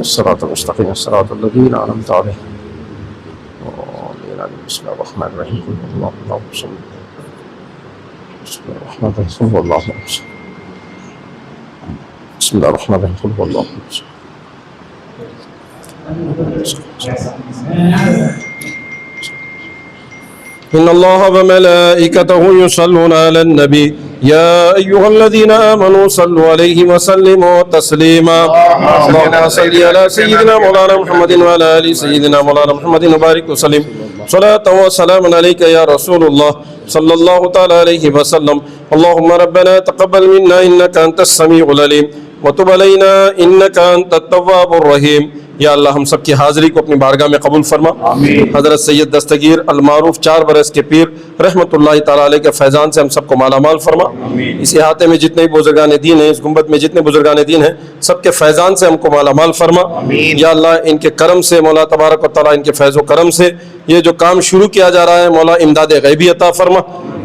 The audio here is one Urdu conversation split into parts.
الصراط المستقيم الصراط الذين أنعمت عليهم بسم الله الرحمن الرحيم اللهم صل بسم الله الرحمن الرحيم والله بسم الله الرحمن الرحيم والله إن الله وملائكته يصلون على النبي يا أيها الذين آمنوا صلوا عليه وسلموا تسليما اللهم صل على سيدنا مولانا محمد وعلى آل سيدنا مولانا محمد وبارك وسلم صلاة وسلام عليك يا رسول الله صلى الله تعالى عليه وسلم اللهم ربنا تقبل منا إنك أنت السميع العليم وتب علينا إنك أنت التواب الرحيم۔ یا اللہ ہم سب کی حاضری کو اپنی بارگاہ میں قبول فرما۔ حضرت سید دستگیر المعروف 4 برس کے پیر رحمت اللہ تعالیٰ علیہ کے فیضان سے ہم سب کو مالا مال فرما۔ اس احاطے میں جتنے بزرگان دین ہیں، اس گنبد میں جتنے بزرگان دین ہیں، سب کے فیضان سے ہم کو مالا مال فرما۔ یا اللہ ان کے کرم سے، مولا تبارک و تعالیٰ ان کے فیض و کرم سے یہ جو کام شروع کیا جا رہا ہے مولا امداد غیبی عطا فرما۔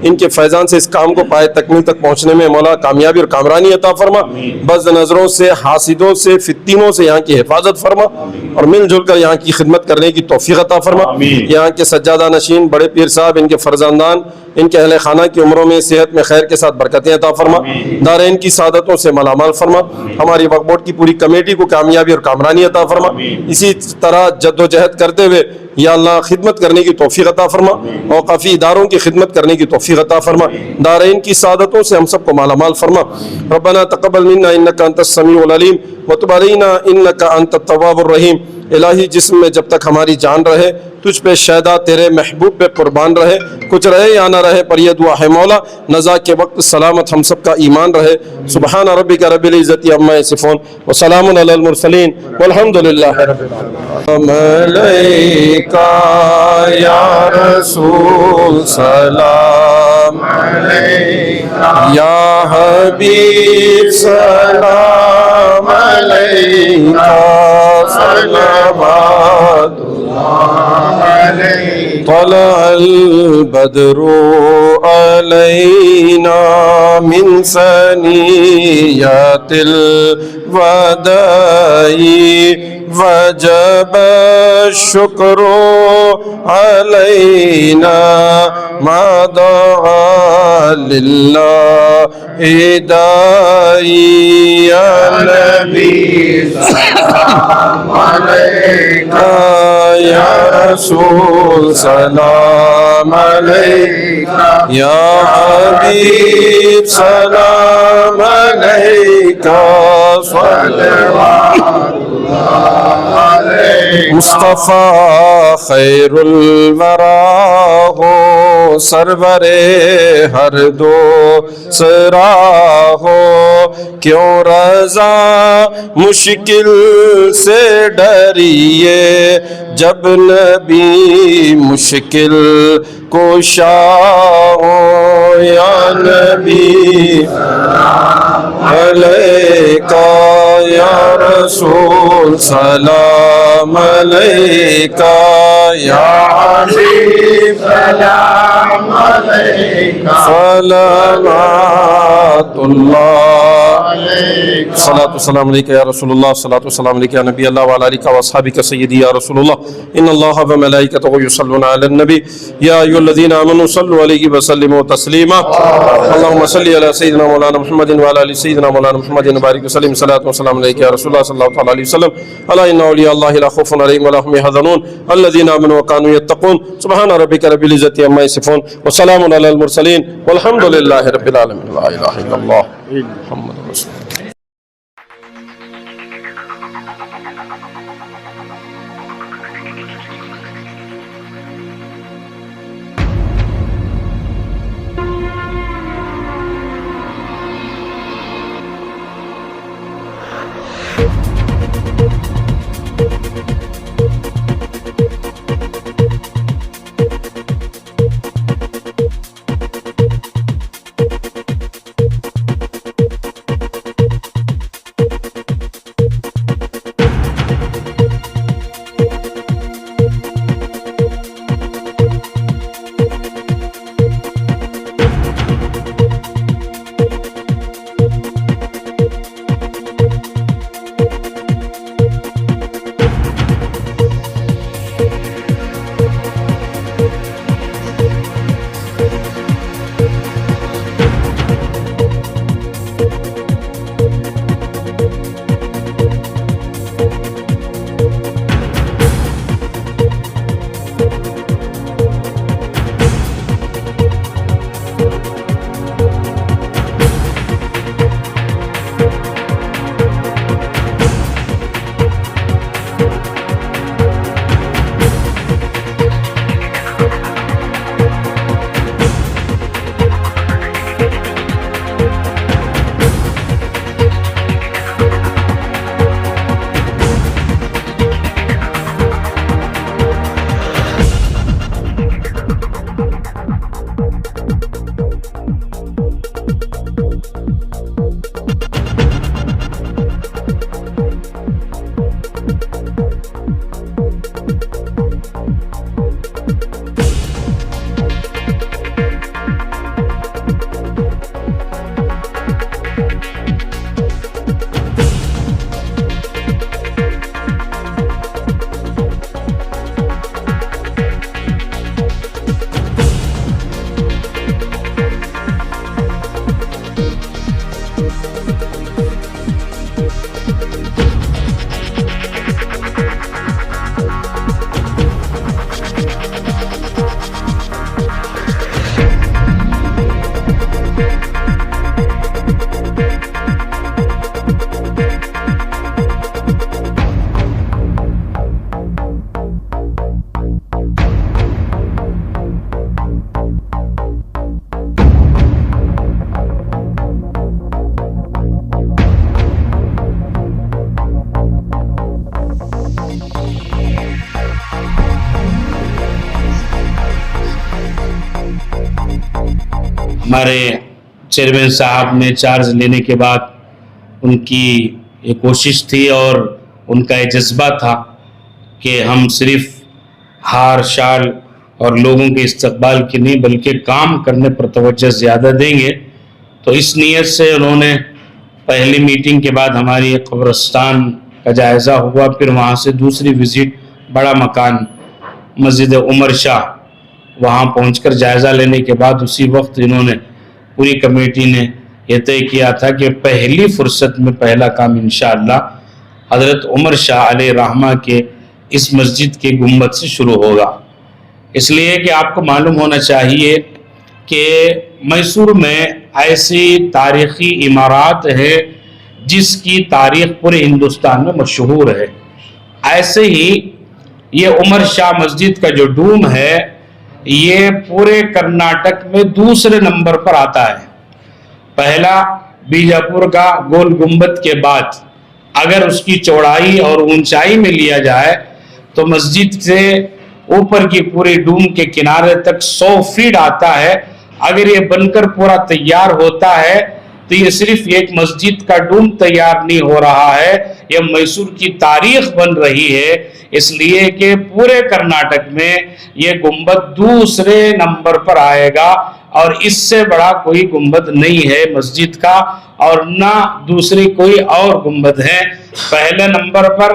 ان کے فیضان سے اس کام کو پائے تکمیل تک پہنچنے میں مولا کامیابی اور کامرانی عطا فرما۔ بد نظروں سے، حاسدوں سے، فتنوں سے یہاں کی حفاظت فرما اور مل جل کر یہاں کی خدمت کرنے کی توفیق عطا فرما۔ یہاں کے سجادہ نشین بڑے پیر صاحب، ان کے فرزندان، ان کے اہل خانہ کی عمروں میں صحت میں خیر کے ساتھ برکتیں عطا فرما۔ دارین کی سعادتوں سے مالا مال فرما۔ ہماری وقف بورڈ کی پوری کمیٹی کو کامیابی اور کامرانی عطا فرما۔ اسی طرح جد و جہد کرتے ہوئے یا اللہ خدمت کرنے کی توفیق عطا فرما، اوقافی اداروں کی خدمت کرنے کی توفیق عطا فرما۔ دارین کی سعادتوں سے ہم سب کو مالا مال فرما۔ ربنا تقبل منا انک انت السمیع العلیم وتب علینا انک انت التواب الرحیم۔ الہی جسم میں جب تک ہماری جان رہے تجھ پہ شیدا تیرے محبوب پہ قربان رہے، کچھ رہے یا نہ رہے پر یہ دعا ہے مولا نزا کے وقت سلامت ہم سب کا ایمان رہے۔ سبحان ربک رب العزت عما یصفون وسلام علی المرسلین والحمد للہ رب العالمین۔ علیکہ یا رسول سلام علیکہ، یا حبیب سلام علیکہ، صلوات طلع البدر علينا من ثنيات الوداع وجب الشكر علينا ما دعا لله داعي يا نبي سلام عليك يا رسول سلام عليك يا حبيب سلام عليك صلوات مصطفیٰ خیر الورا ہو، سرور ہر دو سرا ہو، کیوں رضا مشکل سے ڈریے جب نبی مشکل کوشا ہو۔ یا نبی سلام علیکہ یا رسول سلام علیکہ یا حبیب سلام علیکہ، صلوات اللہ علیکہ، صلاۃ والسلام علیکہ یا رسول اللہ، صلاۃ والسلام علیکہ یا نبی اللہ وعلی آلہ واصحابہ سیدی یا رسول اللہ۔ ان اللہ وملائکتہ یصلون علی النبی یا ایھا الذین آمنوا صلوا علیہ وسلموا تسلیما۔ اللهم صل علی سیدنا مولانا محمد وعلی آل سیدنا مولانا محمد وبارک وسلم۔ صلاۃ والسلام علیکہ یا رسول اللہ صلی اللہ تعالی علیہ وسلم۔ الا ان اولیاء اللہ لا خوف علیہم ولا هم يحزنون الذین آمنوا وكانوا يتقون۔ سبحان ربک رب العزة عما یصفون وسلام علی المرسلین والحمد للہ رب العالمین۔ لا الہ الا اللہ۔ محمد رسول اللہ۔ ہمارے چیئرمین صاحب نے چارج لینے کے بعد ان کی یہ کوشش تھی اور ان کا یہ جذبہ تھا کہ ہم صرف ہار شال اور لوگوں کے استقبال کی نہیں بلکہ کام کرنے پر توجہ زیادہ دیں گے. تو اس نیت سے انہوں نے پہلی میٹنگ کے بعد ہماری قبرستان کا جائزہ ہوا، پھر وہاں سے دوسری وزٹ بڑا مکان مسجد عمر شاہ، وہاں پہنچ کر جائزہ لینے کے بعد اسی وقت انہوں نے پوری کمیٹی نے یہ طے کیا تھا کہ پہلی فرصت میں پہلا کام انشاءاللہ حضرت عمر شاہ علیہ رحمہ کے اس مسجد کے گنبد سے شروع ہوگا. اس لیے کہ آپ کو معلوم ہونا چاہیے کہ میسور میں ایسی تاریخی عمارات ہے جس کی تاریخ پورے ہندوستان میں مشہور ہے. ایسے ہی یہ عمر شاہ مسجد کا جو ڈوم ہے یہ پورے کرناٹک میں دوسرے نمبر پر آتا ہے. پہلا بیجاپور کا گول گنبد کے بعد اگر اس کی چوڑائی اور اونچائی میں لیا جائے تو مسجد سے اوپر کی پوری ڈوم کے کنارے تک 100 فیٹ آتا ہے. اگر یہ بن کر پورا تیار ہوتا ہے تو یہ صرف ایک مسجد کا ڈوم تیار نہیں ہو رہا ہے، یہ میسور کی تاریخ بن رہی ہے. اس لیے کہ پورے کرناٹک میں یہ گنبد دوسرے نمبر پر آئے گا اور اس سے بڑا کوئی گنبد نہیں ہے مسجد کا اور نہ دوسری کوئی اور گنبد ہے. پہلے نمبر پر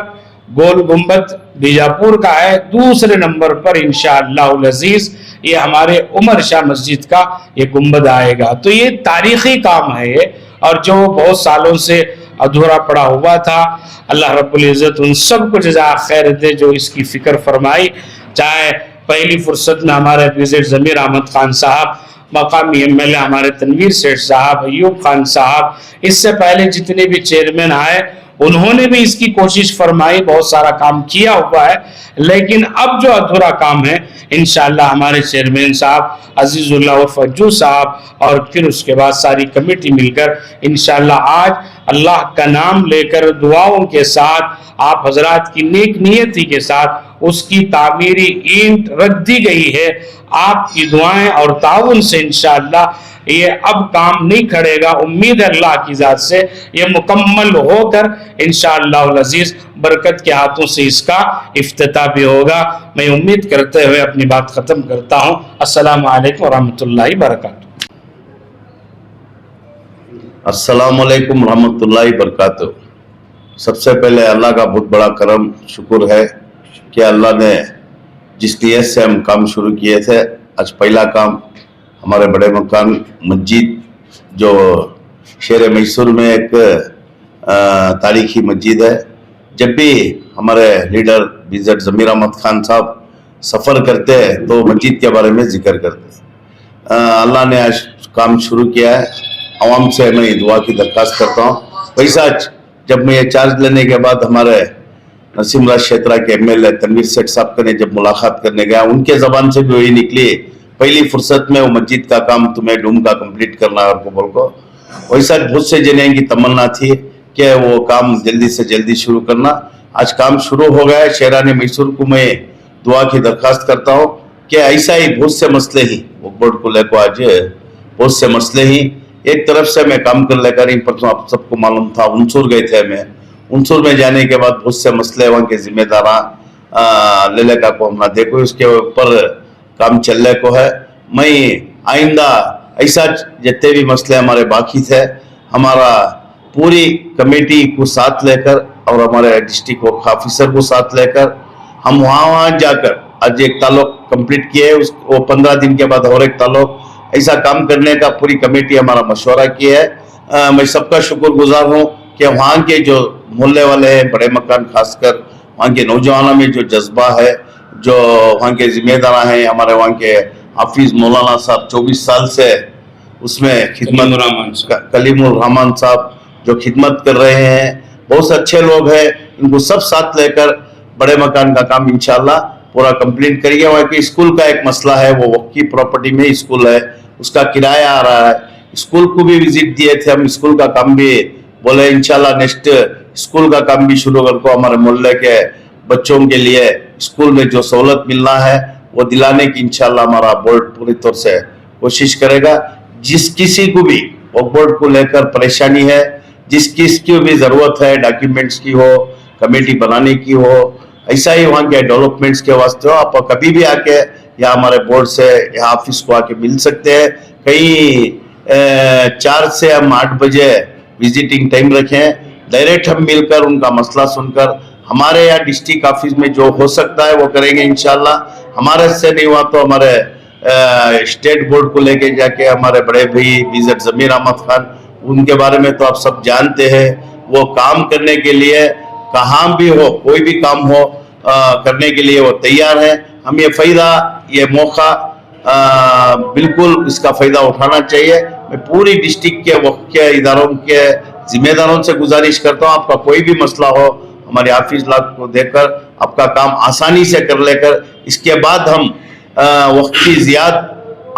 گول گنبد بیجاپور کا ہے، دوسرے نمبر پر انشاءاللہ العزیز یہ ہمارے عمر شاہ مسجد کا یہ گنبد آئے گا. تو یہ تاریخی کام ہے اور جو بہت سالوں سے ادھورا پڑا ہوا تھا. اللہ رب العزت ان سب کو جزائے خیر دے جو اس کی فکر فرمائی. چاہے پہلی فرصت میں ہمارے وزیر ضمیر احمد خان صاحب مقامی MLA ہمارے تنویر سیٹھ صاحب, ایوب خان صاحب, اس سے پہلے جتنے بھی چیئرمین آئے انہوں نے بھی اس کی کوشش فرمائی, بہت سارا کام کیا ہوا ہے, لیکن اب جو ادھورا کام ہے انشاءاللہ ہمارے چیئرمین صاحب عزیز اللہ اور فجو صاحب اور پھر اس کے بعد ساری کمیٹی مل کر انشاءاللہ آج اللہ کا نام لے کر دعاؤں کے ساتھ آپ حضرات کی نیک نیتی کے ساتھ اس کی تعمیری اینٹ رکھ دی گئی ہے. آپ کی دعائیں اور تعاون سے انشاءاللہ یہ اب کام نہیں کھڑے گا. امید ہے اللہ کی ذات سے یہ مکمل ہو کر انشاءاللہ العزیز برکت کے ہاتھوں سے اس کا افتتاح بھی ہوگا. میں امید کرتے ہوئے اپنی بات ختم کرتا ہوں. السلام علیکم ورحمۃ اللہ وبرکاتہ. السلام علیکم ورحمۃ اللہ وبرکاتہ. سب سے پہلے اللہ کا بہت بڑا کرم شکر ہے کہ اللہ نے جس نیت سے ہم کام شروع کیے تھے, آج پہلا کام ہمارے بڑے مکان مسجد جو شہر میسور میں ایک تاریخی مسجد ہے. جب بھی ہمارے لیڈر BZ ضمیر احمد خان صاحب سفر کرتے ہیں تو مسجد کے بارے میں ذکر کرتے ہیں. اللہ نے آج کام شروع کیا ہے. عوام سے میں دعا کی درخواست کرتا ہوں. ویسا جب میں یہ چارج لینے کے بعد ہمارے نسیم راج شیترا کے MLA تنویر سیٹھ صاحب نے جب ملاقات کرنے گیا, ان کے زبان سے بھی وہی نکلی پہلی فرصت میں وہ مسجد کا کام تمہیں ڈوم کا کمپلیٹ کرنا ہے اور بول کو. ویسا بہت سے جنہیں کی تمنا تھی کہ وہ کام جلدی سے جلدی شروع کرنا. آج کام شروع ہو گیا ہے. شہران میسور کو میں دعا کی درخواست کرتا ہوں کہ ایسا ہی بہت سے مسئلے ہی وقف بورڈ کو لے کو آج بہت سے مسئلے ہی ایک طرف سے میں کام کر لے کر ان پر آپ سب کو معلوم تھا انصور گئے تھے. میں انصور میں جانے کے بعد بہت سے مسئلے وہاں کے ذمہ داراں لے کا کو ہم نہ دیکھو, اس کے اوپر کام چلنے کو ہے. میں آئندہ ایسا جتنے بھی مسئلے ہمارے باقی تھے ہمارا پوری کمیٹی کو ساتھ لے کر اور ہمارے ڈسٹرکٹ وقف آفیسر کو ساتھ لے کر ہم وہاں جا کر آج ایک تعلق کمپلیٹ کیے. وہ 15 دن کے بعد اور ایک تعلق ایسا کام کرنے کا پوری کمیٹی ہمارا مشورہ کیا ہے. میں سب کا شکر گزار ہوں کہ وہاں کے جو محلے والے ہیں, بڑے مکان خاص کر وہاں کے نوجوانوں میں جو جذبہ ہے, جو وہاں کے ذمہ دار ہیں, ہمارے وہاں کے حافظ مولانا صاحب 24 سال سے اس میں خدمت, کلیم الرحمان صاحب جو خدمت کر رہے ہیں, بہت اچھے لوگ ہیں. ان کو سب ساتھ لے کر بڑے مکان کا کام انشاءاللہ پورا کمپلیٹ کریے. وہاں کے اسکول کا ایک مسئلہ ہے, وہ وقف کی پراپرٹی میں اسکول ہے, اس کا کرایہ آ رہا ہے. اسکول کو بھی وزٹ دیے تھے ہم, اسکول کا کام بھی بولے انشاءاللہ نیکسٹ اسکول کا کام بھی شروع کر کو ہمارے محلے کے بچوں کے لیے اسکول میں جو سہولت ملنا ہے وہ دلانے کی انشاءاللہ ہمارا بورڈ پوری طور سے کوشش کرے گا. جس کسی کو بھی وقف بورڈ کو لے کر پریشانی ہے, جس کس کی بھی ضرورت ہے, ڈاکیومنٹس کی ہو, کمیٹی بنانے کی ہو, ایسا ہی وہاں کے ڈیولپمنٹس کے واسطے ہو, آپ کبھی بھی آ کے یا ہمارے بورڈ سے یا آفس کو آ کے مل سکتے ہیں. کہیں 4 سے ہم 8 بجے وزٹنگ ٹائم رکھیں, ڈائریکٹ ہم مل کر ان کا مسئلہ سن کر ہمارے یا ڈسٹرکٹ آفس میں جو ہو سکتا ہے وہ کریں گے انشاءاللہ. ہمارے سے نہیں ہوا تو ہمارے اسٹیٹ بورڈ کو لے کے جا کے ہمارے بڑے بھائی BZ ضمیر احمد خان, ان کے بارے میں تو آپ سب جانتے ہیں, وہ کام کرنے کے لیے کہاں بھی ہو, کوئی بھی کام ہو کرنے کے لیے وہ تیار ہیں. ہم یہ فائدہ, یہ موقع بالکل اس کا فائدہ اٹھانا چاہیے. میں پوری ڈسٹرکٹ کے وقت کے اداروں کے ذمہ داروں سے گزارش کرتا ہوں, آپ کا کوئی بھی مسئلہ ہو ہمارے آفس لاگ کو دیکھ کر آپ کا کام آسانی سے کر لے کر, اس کے بعد ہم وقت کی زیادہ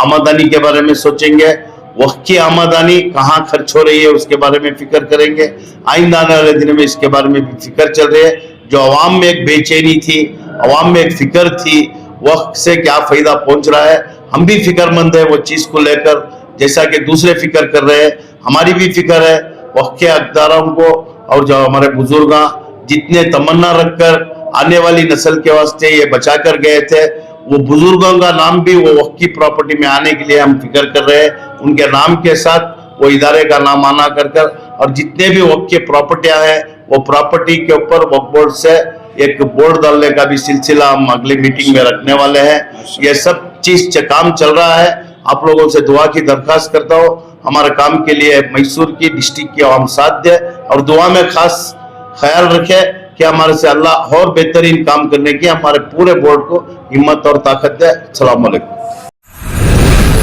آمدانی کے بارے میں سوچیں گے. وقت کی آمدانی کہاں خرچ ہو رہی ہے اس کے بارے میں فکر کریں گے. آئندہ آنے والے دنوں میں اس کے بارے میں بھی فکر چل رہی ہے. جو عوام میں ایک بے چینی تھی, عوام میں ایک فکر تھی وقت سے کیا فائدہ پہنچ رہا ہے, ہم بھی فکر مند ہیں وہ چیز کو لے کر, جیسا کہ دوسرے فکر کر رہے ہیں. ہماری بھی فکر ہے وقت کے حقداروں کو, اور جو ہمارے بزرگاں جتنے تمنا رکھ کر آنے والی نسل کے واسطے یہ بچا کر گئے تھے, وہ بزرگوں کا نام بھی وہ وقت کی پراپرٹی میں آنے کے لیے ہم فکر کر رہے ہیں. ان کے نام کے ساتھ وہ ادارے کا نام آنا کر کر, اور جتنے بھی وقت کے پراپرٹیاں ہیں وہ پراپرٹی کے اوپر وقف بورڈ سے ایک بورڈ ڈالنے کا بھی سلسلہ ہم اگلی میٹنگ میں رکھنے والے ہیں. یہ سب چیز کام چل رہا ہے. آپ لوگوں سے دعا کی درخواست کرتا ہوں, ہمارے کام کے لیے میسور کی ڈسٹرکٹ کی عوام ساتھ دے, اور دعا میں خاص خیال رکھے کہ ہمارے سے اللہ اور بہترین کام کرنے کی ہمارے پورے بورڈ کو ہمت اور طاقت دے. السلام علیکم.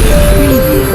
Preview.